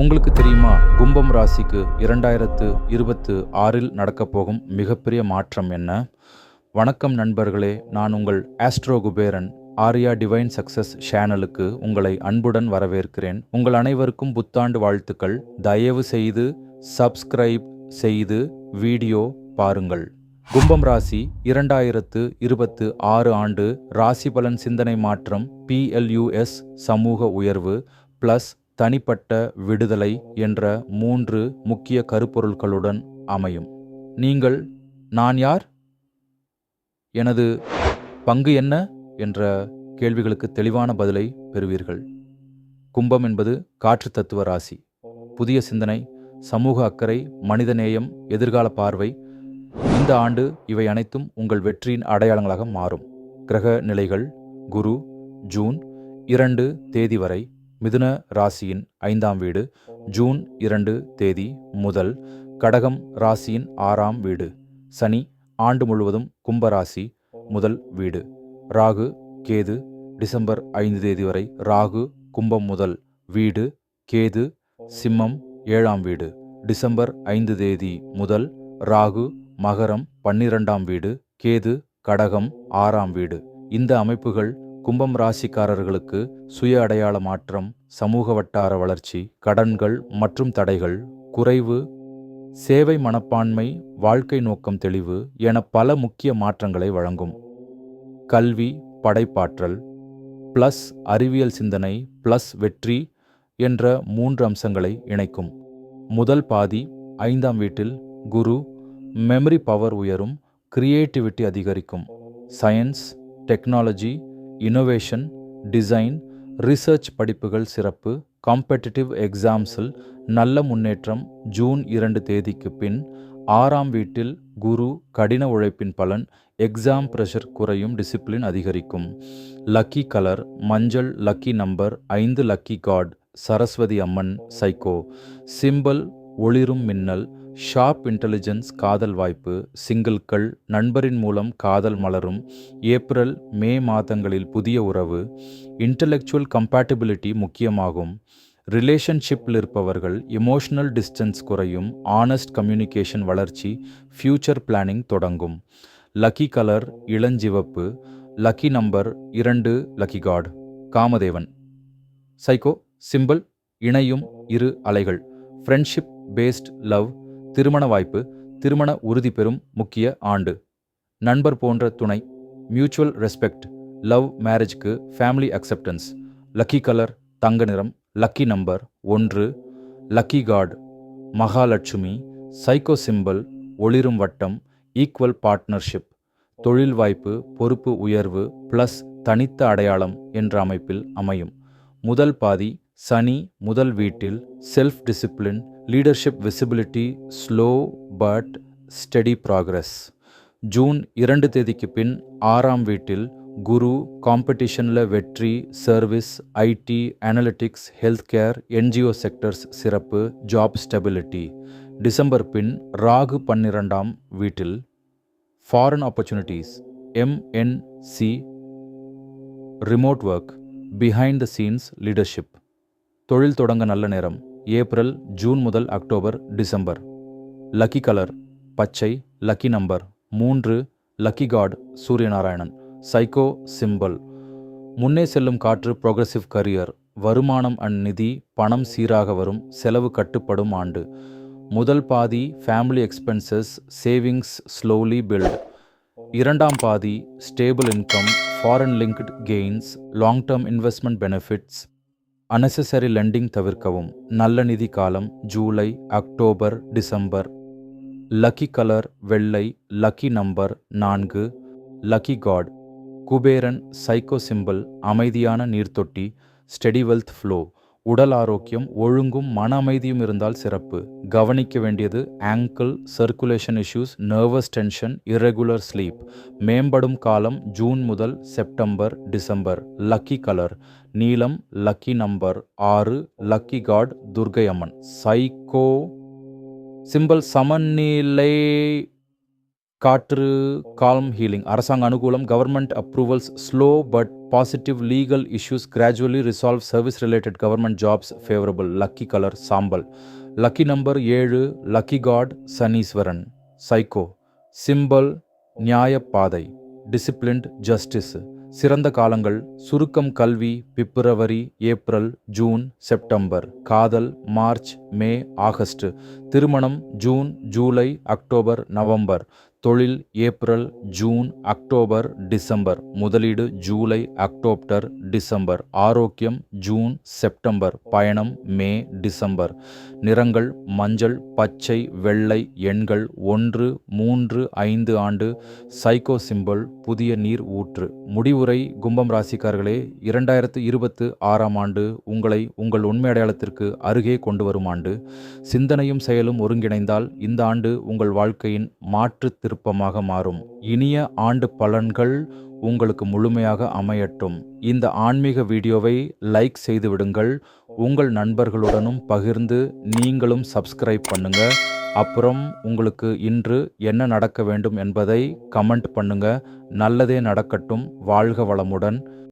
உங்களுக்கு தெரியுமா, கும்பம் ராசிக்கு 2026இல் நடக்கப்போகும் மிகப்பெரிய மாற்றம் என்ன? வணக்கம் நண்பர்களே, நான் உங்கள் astro Kuberan. Arya divine success சேனலுக்கு உங்களை அன்புடன் வரவேற்கிறேன். உங்கள் அனைவருக்கும் புத்தாண்டு வாழ்த்துக்கள். தயவு செய்து சப்ஸ்கிரைப் செய்து வீடியோ பாருங்கள். கும்பம் ராசி 2026 ஆண்டு ராசி பலன் சிந்தனை மாற்றம் PLUS சமூக உயர்வு ப்ளஸ் தனிப்பட்ட விடுதலை என்ற 3 முக்கிய கருப்பொருள்களுடன் அமையும். நீங்கள் நான் யார், எனது பங்கு என்ன என்ற கேள்விகளுக்கு தெளிவான பதிலை பெறுவீர்கள். கும்பம் என்பது காற்று தத்துவ ராசி. புதிய சிந்தனை, சமூக அக்கறை, மனிதநேயம், எதிர்கால பார்வை. இந்த ஆண்டு இவை அனைத்தும் உங்கள் வெற்றியின் அடையாளங்களாக மாறும். கிரக நிலைகள்: குரு ஜூன் 2 தேதி வரை மிதுன ராசியின் 5ஆம் வீடு, ஜூன் 2 தேதி முதல் கடகம் ராசியின் 6ஆம் வீடு. சனி ஆண்டு முழுவதும் கும்பராசி முதல் வீடு. ராகு கேது டிசம்பர் 5 தேதி வரை ராகு கும்பம் முதல் வீடு. கேது சிம்மம் 7ஆம் வீடு. டிசம்பர் 5 தேதி முதல் ராகு மகரம் 12ஆம் வீடு. கேது கடகம் 6ஆம் வீடு. இந்த அமைப்புகள் கும்பம் ராசிக்காரர்களுக்கு சுய அடையாள மாற்றம், சமூக வட்டார வளர்ச்சி, கடன்கள் மற்றும் தடைகள் குறைவு, சேவை மனப்பான்மை, வாழ்க்கை நோக்கம் தெளிவு என பல முக்கிய மாற்றங்களை வழங்கும். கல்வி, படைப்பாற்றல் ப்ளஸ் அறிவியல் சிந்தனை ப்ளஸ் வெற்றி என்ற 3 அம்சங்களை இணைக்கும். முதல் பாதி 5ஆம் வீட்டில் குரு, மெமரி பவர் உயரும், கிரியேட்டிவிட்டி அதிகரிக்கும். Science, technology, innovation, design, research படிப்புகள் சிறப்பு. காம்படிட்டிவ் எக்ஸாம்ஸில் நல்ல முன்னேற்றம். ஜூன் 2 தேதிக்கு பின் 6ஆம் வீட்டில் குரு, கடின உழைப்பின் பலன், எக்ஸாம் ப்ரெஷர் குறையும், டிசிப்ளின் அதிகரிக்கும். லக்கி கலர் மஞ்சள். Lucky number 5. Lucky god Saraswathi அம்மன் சைக்கோ. சிம்பல் ஒளிரும் மின்னல். ஷார்ப் இன்டெலிஜென்ஸ் காதல் வாய்ப்பு. சிங்கிள்கள் நண்பரின் மூலம் காதல் மலரும். ஏப்ரல் மே மாதங்களில் புதிய உறவு. இன்டெலெக்சுவல் கம்பேட்டபிலிட்டி முக்கியமாகும். ரிலேஷன்ஷிப்பில் இருப்பவர்கள் எமோஷனல் டிஸ்டன்ஸ் குறையும். ஆனஸ்ட் கம்யூனிகேஷன் வளர்ச்சி. ஃபியூச்சர் பிளானிங் தொடங்கும். லக்கி கலர் இளஞ்சிவப்பு. Lucky number 2. Lucky god Kamadevan சைக்கோ. சிம்பிள் இணையும் இரு அலைகள். Friendship based love. திருமண வாய்ப்பு. திருமண உறுதி பெறும் முக்கிய ஆண்டு. நண்பர் போன்ற துணை. Mutual respect. லவ் மேரேஜ்க்கு ஃபேமிலி அக்செப்டன்ஸ். லக்கி கலர் தங்க நிறம். Lucky number 1. Lucky god Mahalakshmi சைக்கோ. சிம்பல் ஒளிரும் வட்டம். Equal partnership. தொழில் வாய்ப்பு, பொறுப்பு உயர்வு ப்ளஸ் தனித்த அடையாளம் என்ற அமைப்பில் அமையும். முதல் பாதி சனி முதல் வீட்டில் self discipline, leadership visibility, slow but steady progress. June 2 தேதிக்கு பின் 6ஆம் வீட்டில் குரு, காம்படிஷனில் வெற்றி, service, IT, analytics, health care, NGO sectors சிறப்பு, ஜாப் ஸ்டெபிலிட்டி. டிசம்பர் பின் ராகு 12ஆம் வீட்டில் foreign opportunities, MNC, remote work, behind the scenes leadership. தொழில் தொடங்க நல்ல நேரம். ஏப்ரல் ஜூன் முதல் அக்டோபர் டிசம்பர். லக்கி கலர் பச்சை. Lucky number 3. Lucky god Suryanarayanan சைக்கோ. சிம்பல் முன்னே செல்லும் காற்று. Progressive career. வருமானம் அண்ட் நிதி, பணம் சீராக வரும், செலவு கட்டுப்படும் ஆண்டு. முதல் பாதி family expenses, savings slowly build. 2ஆம் பாதி stable income, foreign linked gains, long term investment benefits. Unnecessary lending தவிர்க்கவும். நல்ல நிதி காலம். July, October, December. Lucky colour வெள்ளை. Lucky number 4. Lucky god Kuberan சைக்கோ. சிம்பல் அமைதியான நீர்த்தொட்டி, ஸ்டெடி வெல்த் ஃப்ளோ. உடல் ஆரோக்கியம் ஒழுங்கும் மன அமைதியும் இருந்தால் சிறப்பு. கவனிக்க வேண்டியது ankle, circulation issues, nervous tension, irregular sleep. மேம்படும் காலம் ஜூன் முதல் செப்டம்பர், டிசம்பர். லக்கி கலர் நீலம். Lucky number 6. Lucky god Durgai அம்மன் சைக்கோ. சிம்பல் சமநிலை காற்று கால்ம் ஹீலிங், அரசாங்க அனுகூலம், government approvals slow but positive, legal issues gradually resolve, service related government jobs favourable. Lucky colour சாம்பல். Lucky number 7, lucky god Saniswaran. சைக்கோ symbol நியாயப்பாதை, டிசிப்ளின்ட் ஜஸ்டிஸ். சிறந்த காலங்கள் சுருக்கம் கல்வி பிப்ரவரி, ஏப்ரல், ஜூன், செப்டம்பர். காதல் மார்ச், மே, ஆகஸ்ட். திருமணம் ஜூன், ஜூலை, அக்டோபர், நவம்பர். தொழில் ஏப்ரல், ஜூன், அக்டோபர், டிசம்பர். முதலீடு ஜூலை, அக்டோபர், டிசம்பர். ஆரோக்கியம் ஜூன், செப்டம்பர். பயணம் மே, டிசம்பர். நிறங்கள் மஞ்சள், பச்சை, வெள்ளை. எண்கள் 1, 3, 5 ஆண்டு. சைக்கோ சிம்பல் புதிய நீர் ஊற்று. முடிவுரை கும்பம் ராசிக்காரர்களே, 2026ஆம் ஆண்டு உங்களை உங்கள் உண்மை அடையாளத்திற்கு அருகே கொண்டு வரும் ஆண்டு. சிந்தனையும் செயலும் ஒருங்கிணைந்தால் இந்த ஆண்டு உங்கள் வாழ்க்கையின் மாற்று திருப்பமாக மாறும். இனிய ஆண்டு பலன்கள் உங்களுக்கு முழுமையாக அமையட்டும். இந்த ஆன்மீக வீடியோவை லைக் செய்து விடுங்கள். உங்கள் நண்பர்களுடனும் பகிர்ந்து நீங்களும் சப்ஸ்கிரைப் பண்ணுங்க. அப்புறம் உங்களுக்கு இன்று என்ன நடக்க வேண்டும் என்பதை கமெண்ட் பண்ணுங்க. நல்லதே நடக்கட்டும். வாழ்க வளமுடன்.